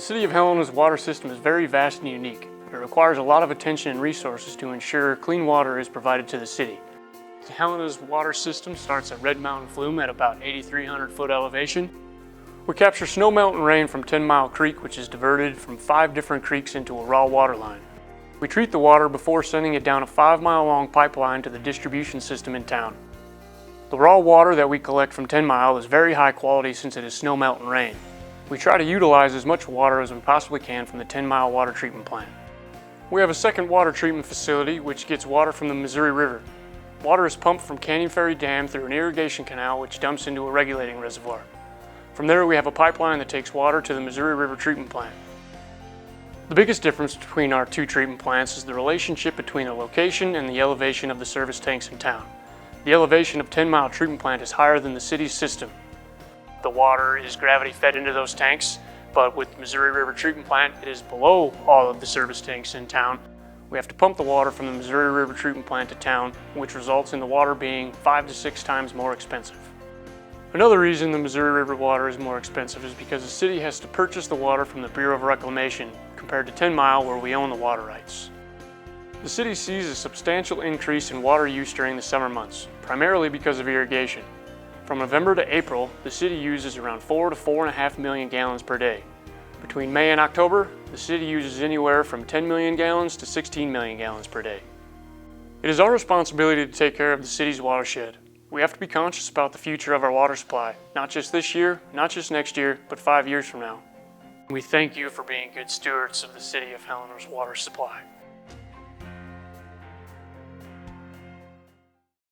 City of Helena's water system is very vast and unique. It requires a lot of attention and resources to ensure clean water is provided to the city. Helena's water system starts at Red Mountain Flume at about 8,300 foot elevation. We capture snow melt and rain from 10 Mile Creek, which is diverted from 5 different creeks into a raw water line. We treat the water before sending it down a 5-mile long pipeline to the distribution system in town. The raw water that we collect from 10 Mile is very high quality since it is snow melt and rain. We try to utilize as much water as we possibly can from the 10 Mile water treatment plant. We have a second water treatment facility which gets water from the Missouri River. Water is pumped from Canyon Ferry Dam through an irrigation canal which dumps into a regulating reservoir. From there we have a pipeline that takes water to the Missouri River treatment plant. The biggest difference between our two treatment plants is the relationship between the location and the elevation of the service tanks in town. The elevation of 10 Mile treatment plant is higher than the city's system. The water is gravity fed into those tanks, but with Missouri River treatment plant, it is below all of the service tanks in town. We have to pump the water from the Missouri River treatment plant to town, which results in the water being 5 to 6 times more expensive. Another reason the Missouri River water is more expensive is because the city has to purchase the water from the Bureau of Reclamation, compared to 10 Mile where we own the water rights. The city sees a substantial increase in water use during the summer months, primarily because of irrigation. From November to April, the city uses around 4 to 4.5 million gallons per day. Between May and October, the city uses anywhere from 10 million gallons to 16 million gallons per day. It is our responsibility to take care of the city's watershed. We have to be conscious about the future of our water supply, not just this year, not just next year, but 5 years from now. We thank you for being good stewards of the City of Helena's water supply.